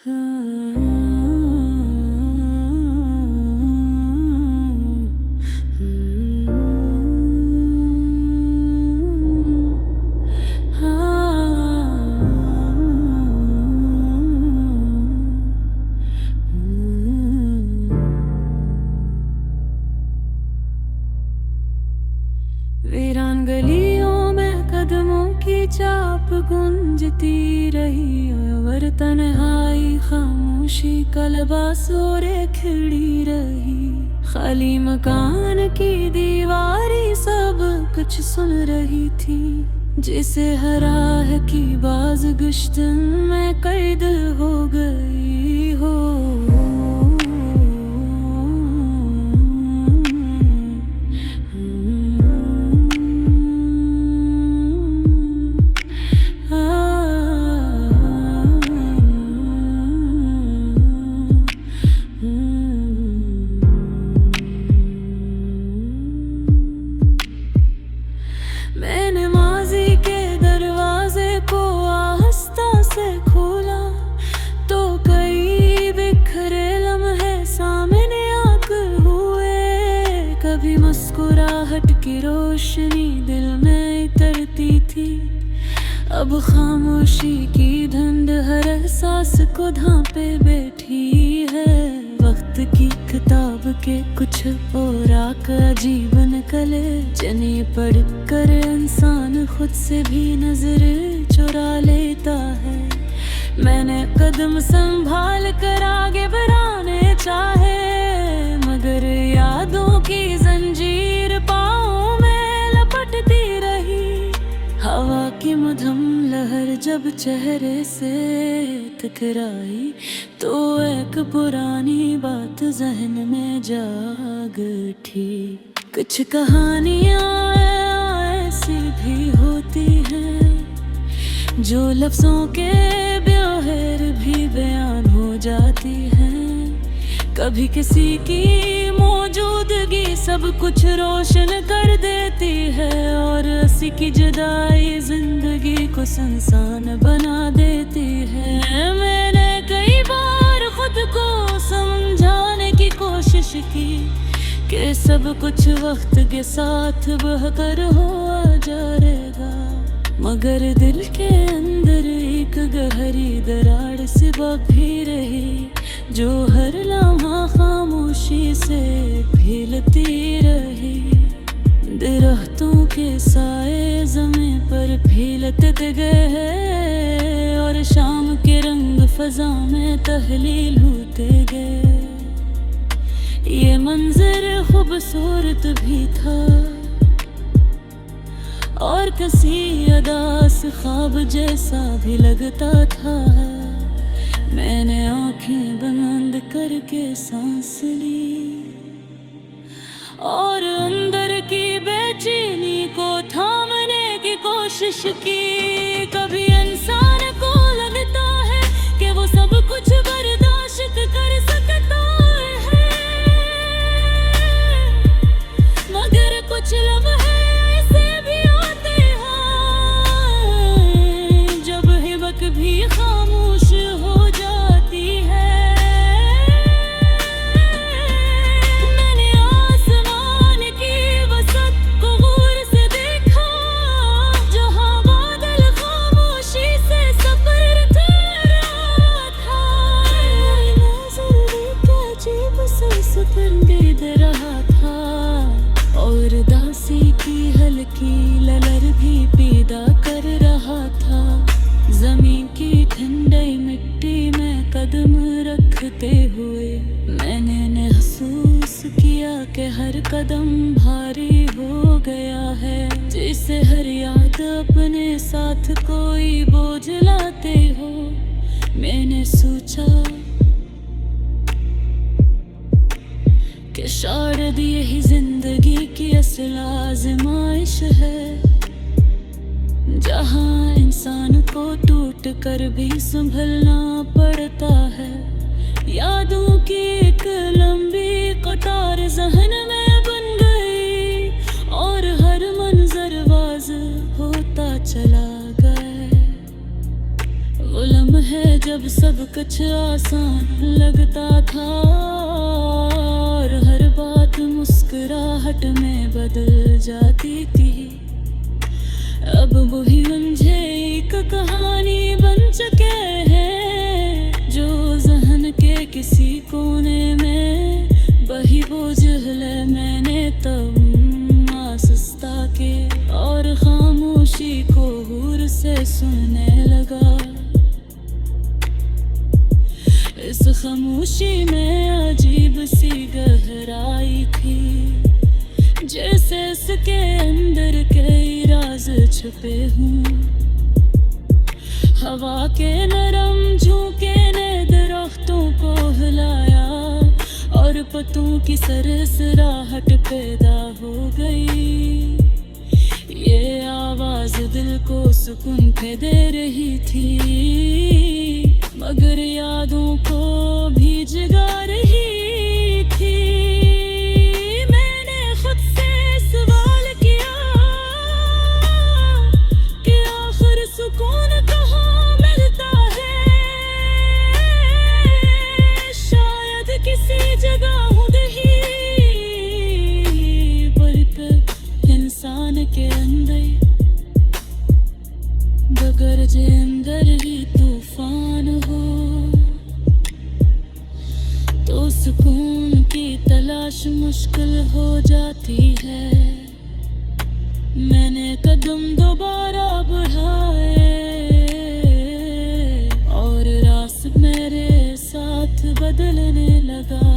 वीरान गलियों में कदमों की चाप गूंजती रही और तन्हाई खामोशी कलबासोरे खिड़ी रही। खाली मकान की दीवारी सब कुछ सुन रही थी, जिसे हराह की बाज गुश्तन में कैद हो गई हो। मैंने माजी के दरवाजे को आहिस्ता से खोला तो कई बिखरे लम्हे सामने आकर हुए। कभी मुस्कुराहट की रोशनी दिल में उतरती थी, अब खामोशी की धुंध हर एहसास को ढांपे बैठी है। वक्त की किताब के कुछ औराक अजीब नकले, जिन्हें पढ़कर इंसान खुद से भी नजर चुरा लेता है। मैंने कदम संभाल कर आगे बढ़ाने चाहे, मगर यादों की जंजीर पाँव में लपटती रही। हवा की मधुम लहर जब चेहरे से टकराई तो एक पुरानी बात जहन में जाग उठी। कुछ कहानियां ऐसी भी होती हैं जो लफ्जों के बगैर भी बयान हो जाती हैं। कभी किसी की मौजूदगी सब कुछ रोशन कर देती है, और किसी की जुदाई जिंदगी को सुनसान बना देती है। मैंने कई बार खुद को समझाने की कोशिश की कि सब कुछ वक्त के साथ बहकर हुआ जाएगा, मगर दिल के अंदर एक गहरी दरार सी भी रही, जो हर लम्हा खामोशी से फैलती रही। दरख्तों के साए ज़मीं पर फैलते गए और शाम के रंग फजा में तहलील होते गए। ये मंजर खूबसूरत भी था और किसी अदास ख्वाब जैसा भी लगता था। मैंने आंखें बंद करके सांस ली और अंदर की बेचैनी को थामने की कोशिश की। कभी इंसान को लगता है कि वो सब कुछ बर्दाश्त कर सकता है, मगर कुछ लम्हे ऐसे भी आते हैं जब हिम्मत भी खामोश हो जाती है। मैंने आसमान की वसत को गौर से देखा, जहां बादल खामोशी से सफर कर रहा था। नज़र के अजीब से सुकून दे रहा था, और दासी की हल्की ललर भी पैदा कर रहा था। जमीन की ठंडी मिट्टी में कदम रखते हुए मैंने महसूस किया कि हर कदम भारी हो गया है, जिसे हर याद अपने साथ कोई बोझ लाते हो। मैंने सोचा कि शायद यही जिंदगी की असल आज़माइश है, जहाँ इंसान को टूट कर भी संभलना पड़ता है। यादों की एक लंबी कतार ज़हन में बन गई और हर मंजर वाज़ होता चला गया। वो लम्हे जब जब सब कुछ आसान लगता था और हर बात मुस्कुराहट में बदल जाती थी। अब वही मुझे एक कहानी बन चुके हैं जो जहन के किसी कोने में बही बोझल है। मैंने तब आसस्ता के और खामोशी को हुर से सुनने लगा। इस खामोशी में अजीब सी गहराई थी, जैसे इसके अंदर कई राज छुपे हों। हवा के नरम झोंके ने दरख्तों को हिलाया और पत्तों की सरसराहट पैदा हो गई। ये आवाज दिल को सुकून पे दे रही थी, मगर यादों को भी जगा रही थी। मैंने खुद से सवाल किया कि आखिर सुकून कहाँ मिलता है। शायद किसी जगह हुदही पर इंसान के अंदर, बगर जे अंदर ही तूफान हो तो सुकून की तलाश मुश्किल हो जाती है। मैंने कदम दोबारा बढ़ाए और रास्ता मेरे साथ बदलने लगा।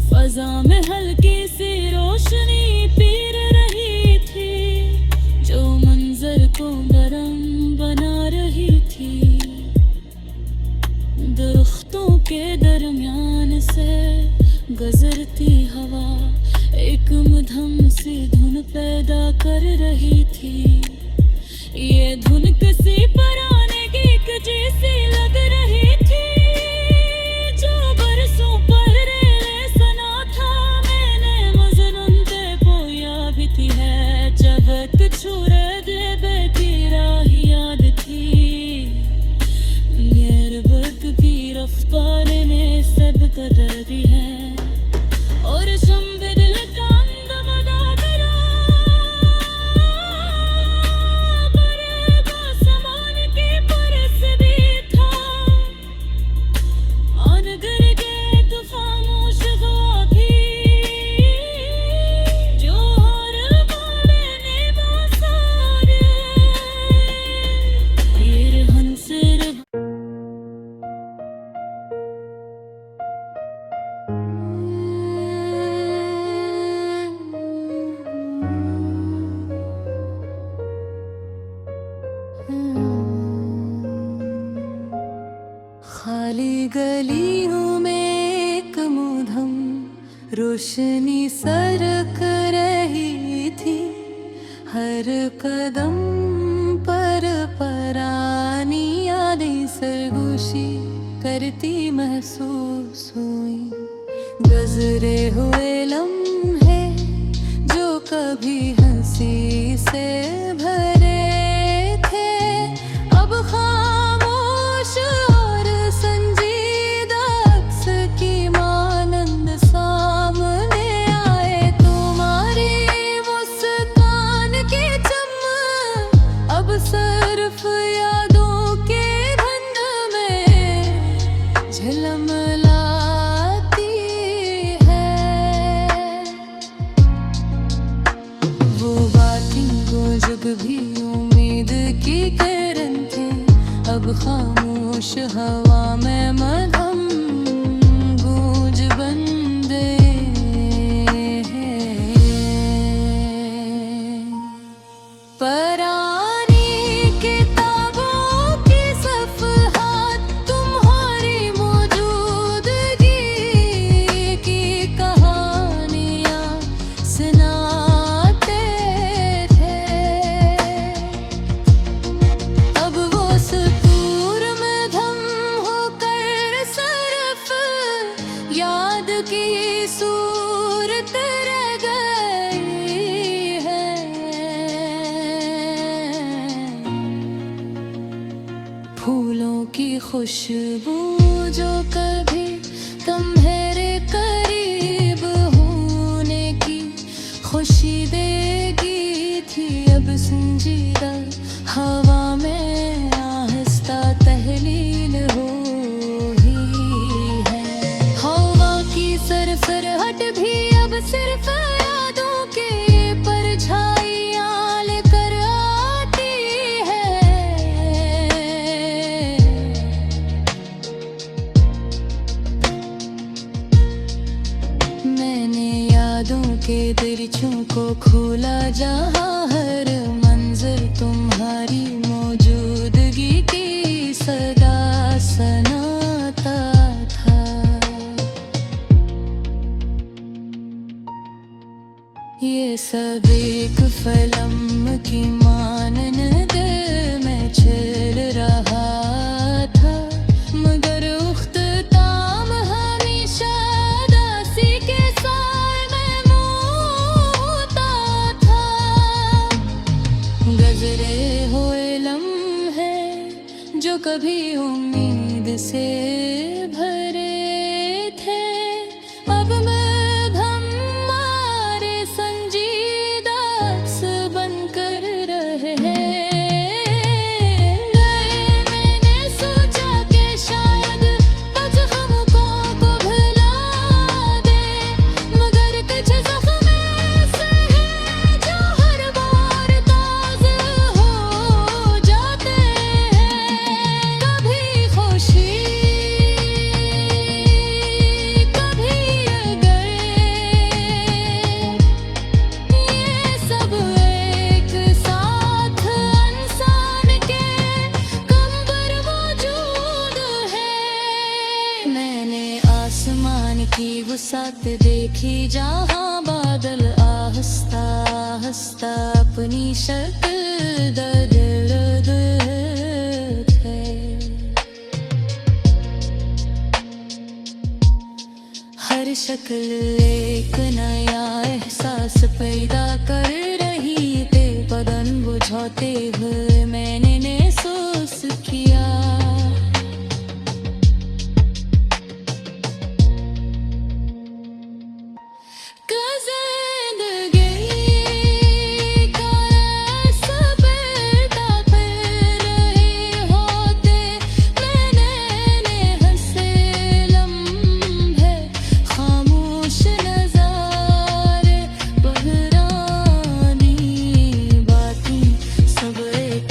फजा में हल्की सी रोशनी पीर रही थी जो मंजर को गरम बना रही थी। दरख्तों के दरमियान से गुजरती हवा एक मधुम सी धुन पैदा कर रही थी। ये धुन किसी पुराने गीत जैसी लग रही थी जो बरसों पहले सुना था मैंने। मजनून ते पोया भी थी है जगत छुरे दे बेटी राही याद थी। मेरे वक्त की रफ्तार ने सब कदर दी है और शंबिर कांद बना करा बड़े बासमान के परस भी था। अनगर के तो खामोश हवा थी जो हर बारे ने बासारे ये रहन से खाली गलियों में एक मुधम रोशनी सरक रही थी। हर कदम पर परानी यादें सरगोशी करती महसूस हुई। गुजरे हुए लम्हे जो कभी हंसी से भरे थे अब खामोश और संजीदा अक्स की मानंद सामने आए। तुम्हारी मुस्कान की चमक अब सिर्फ यादों के धुंध में झिलमिलाती है। वो बातें को जब भी उम्मीद की किरण थे अब खामोश हवा में मधम गूंज बन गए हैं। परानी किताबों की सफ़हात तुम्हारी मौजूदगी की कहानियाँ सुनाते थे। अब वो सुरूर में धम होकर सिर्फ याद की सूरत रह गई है। फूलों खुशबू जो कभी तुम्हारे करीब होने की खुशी देगी थी, अब संजीदा हवा में आहिस्ता तहलील हो ही है। हवा की सरसराहट भी अब सिर्फ यादों के परछाइयां लेकर आती है। मैंने यादों के दरिचों को खोला, जहाँ हर मंजर तुम्हारी मौजूदगी की सदा सुनाता था। ये सब एक फिल्म की मानन दिल में चल रहा था, मगर उख्ताम हमेशा उदासी के साए में मोता था। गुज़रे हुए लम्हे जो कभी उम्मीद से भरे थे, अब मैं हमारे संजीदा अक्स बनकर रहे गए। मैंने सोचा कि शायद कुछ ग़मों को भुला दे, मगर कुछ ज़ख्म ऐसे हैं जो हर बार ताज़ा हो जाते हैं। कभी खुशी, कभी गए, ये सब एक साथ इंसान के कमर मौजूद है। मैंने आसमान की वसात देखी, जहाँ बादल आहिस्ता आहिस्ता अपनी शक्ल बदलते थे। हर शक्ल एक नया एहसास पैदा कर रही थी, बदन बुझाते हुए मैंने महसूस किया कि ज़िंदगी का ऐसा बेड़ा कर रहे होते। मैंने हंसे लम्हे, खामोश नज़ारे, बहरानी बातें सब एक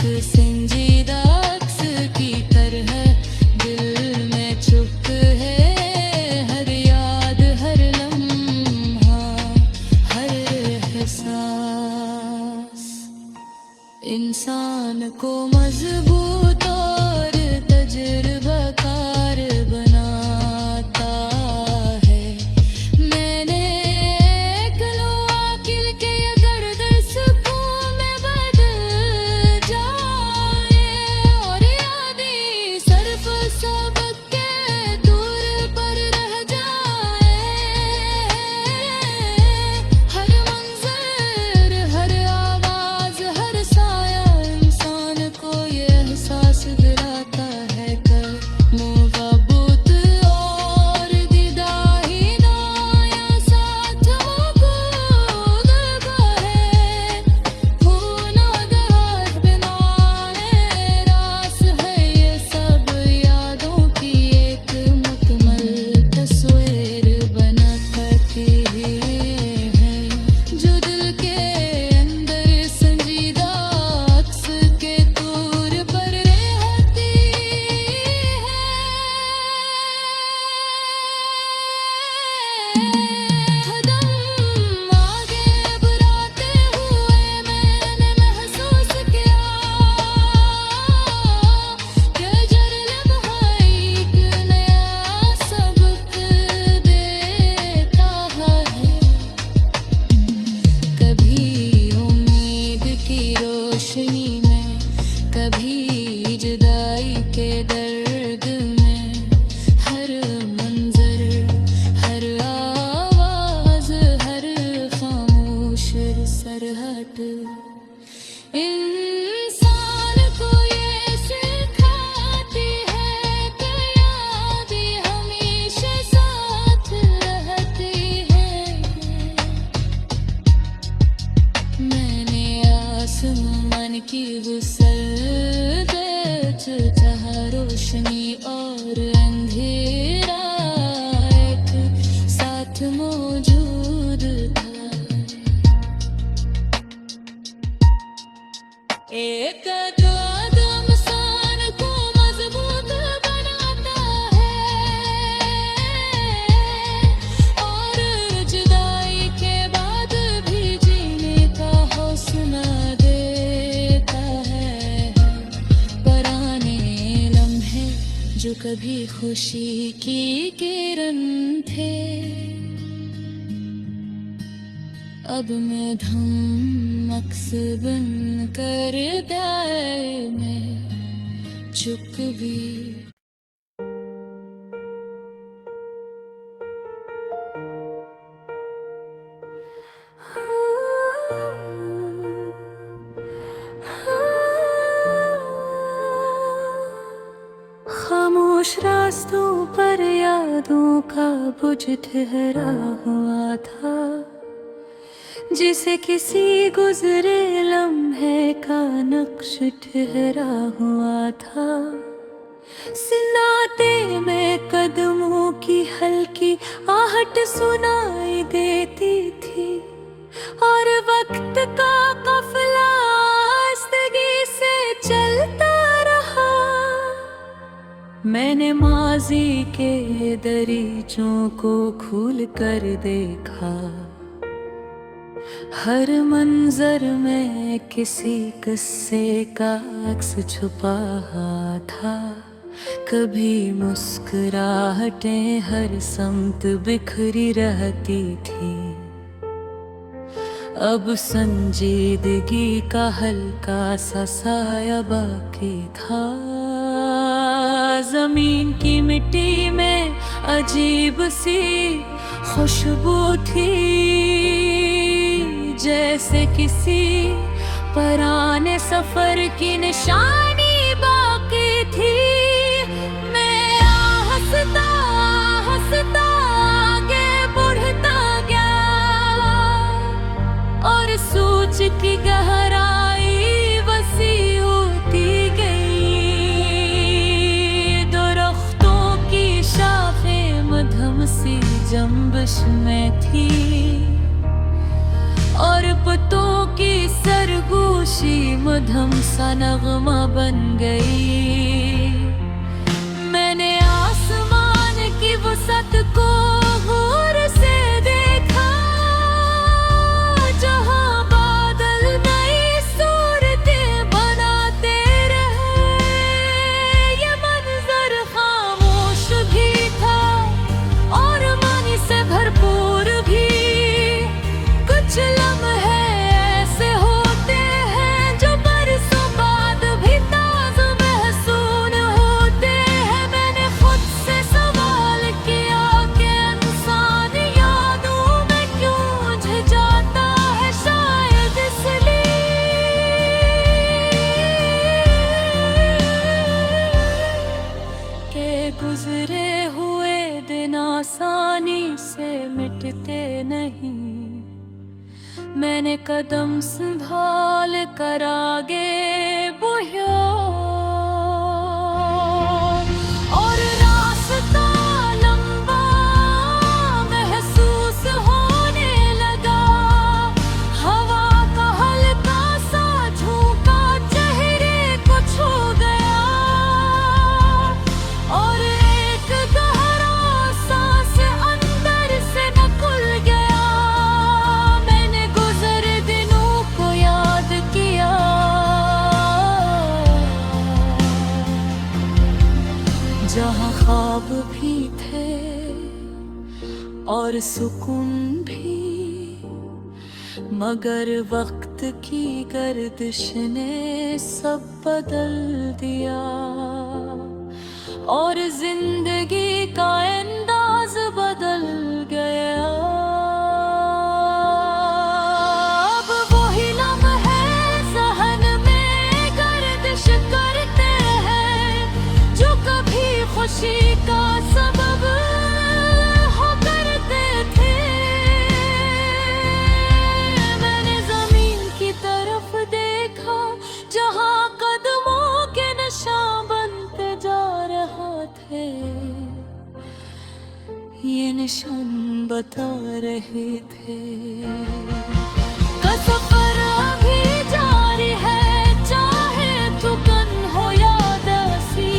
रोशनी और अंधेरा एक साथ मौजूद था। एक कदम इंसान को मजबूत बनाता है और जुदाई के बाद भी जीने का हौसला देता है। पुराने लम्हे जो कभी खुशी की किरण थे, अब मैं धमक्स बन कर प्यार में चुक भी। खामोश रास्तों पर यादों का बुझ ठहरा हुआ था, जिसे किसी गुजरे लम्हे का नक्श ठहरा हुआ था। सन्नाटे में कदमों की हल्की आहट सुनाई देती थी और वक्त का काफिला आहिस्तगी से चलता रहा। मैंने माजी के दरीचों को खोल कर देखा, हर मंजर में किसी किस्से का अक्स छुपा था। कभी मुस्कुराहटें हर समत बिखरी रहती थी, अब संजीदगी का हल्का सा साया बाकी था। जमीन की मिट्टी में अजीब सी खुशबू थी, जैसे किसी पुराने सफर की निशानी बाकी थी। मैं हंसता हंसता आगे बढ़ता गया और सोच की गहराई वसी होती गई। दरख्तों की शाखें मध्यम सी जंबश में थी और पत्तों की सरगोशी मध्यम सा नगमा बन गई। मैंने आसमान की वसत को गौर से देखा, जहां बादल नई सूरतें बनाते रहे। ये मंजर खामोश भी था और मानी से भरपूर भी। कुछ लम्हे ऐसे होते हैं जो बरसों बाद भी ताज़ा महसूस होते हैं। मैंने खुद से सवाल किया कि इंसान यादों में क्यों उलझ जाता है, शायद इसलिए कि गुजरे हुए दिन आसानी से मिटते नहीं। मैंने कदम संभाल कर आगे बढ़ा और रास्ता लंबा महसूस होने लगा। हवा का हल्का सा झोंका चेहरे को छू गया और एक गहरा सांस अंदर से निकल गया। जहाँ ख्वाब भी थे और सुकून भी, मगर वक्त की गर्दिश ने सब बदल दिया और जिंदगी का अंदाज बदल गया। अब वही लम्हे ज़हन में गर्दिश करते हैं जो कभी खुशी का सबब हो करते थे। मैंने जमीन की तरफ देखा जहाँ कदमों के नशा बनते जा रहे। ये निशान बता रहे थे। का सफर अभी जारी है, चाहे थकन हो या दासी।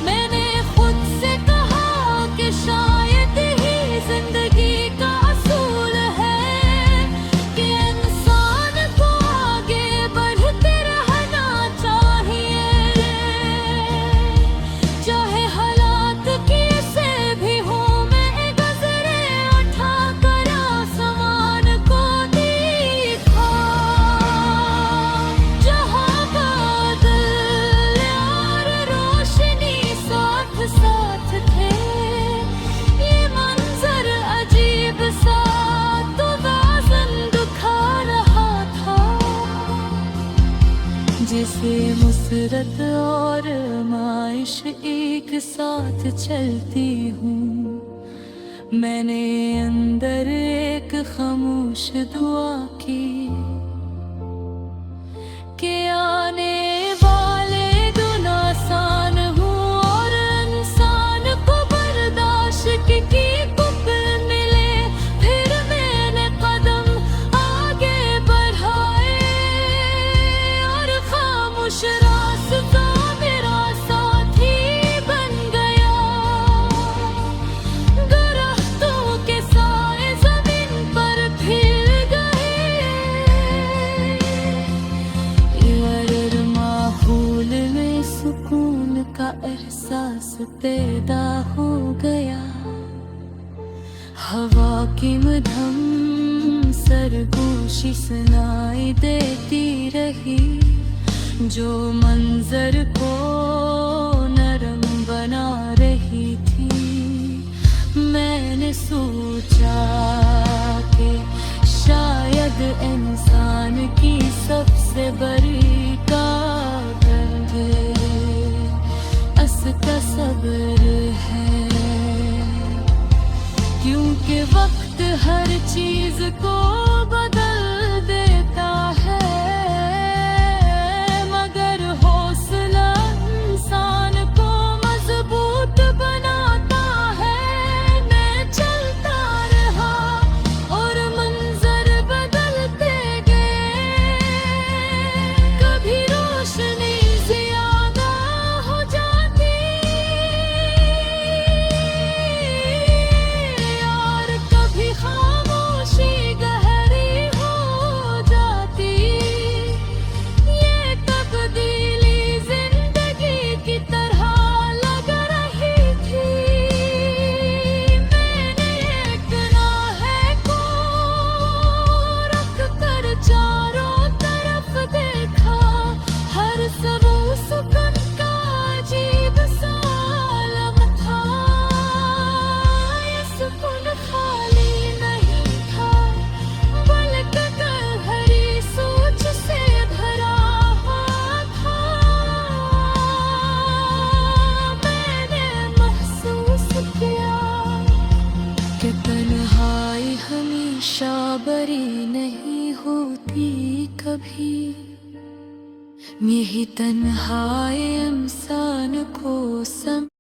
मैंने खुद से कहा कि शायद ही जिंदगी का असूल है कि इंसान को आगे बढ़ते रहना चाहिए। चाहे हालात कैसे भी हो, मैं गजरे उठा कर आसमान को देखा। जहाँ बादल और रोशनी साथ साथ थे, ये मंजर अजीब सा तो वाज़न दुखा रहा था। जिसे मुसरत और माइश एक साथ चलती हूँ, मैंने अंदर एक खामोश दुआ की कि आने वाले दिन आसान हो और इंसान को बर्दाश्त की कुप मिले। फिर मैंने कदम आगे बढ़ाए और खामोश रास्ता मेरा साथी बन गया। दरख्तों के साए जमीन पर फिर गए, यार माहौल में सुकून का एहसास पैदा हो गया। हवा की मधम सरगोशी सुनाई देती रही, जो मंजर को नरम बना रही थी। मैंने सोचा कि शायद इंसान की सबसे बड़ी ताकत उसका सब्र है, क्योंकि वक्त हर चीज को बदल देता है। मगर हौसला इंसान को मजबूत बनाता है। मैं चलता रहा और मंजर बदलते गए। कभी रोशनी ज्यादा हो जाती और कभी खामोशी गहरी हो जाती। ये तब्दीली जिंदगी की तरह लग रही थी। मैंने एक राह को रख कर चारों तरफ देखा, हर सबू सुकून का अजीब सा आलम था। ये सुकून खाली नहीं था, बल्कि गहरी सोच से भरा हुआ था। मैंने महसूस किया कि तन्हाई हमेशा बरी नहीं होती कभी। यही तन्हाई इंसान को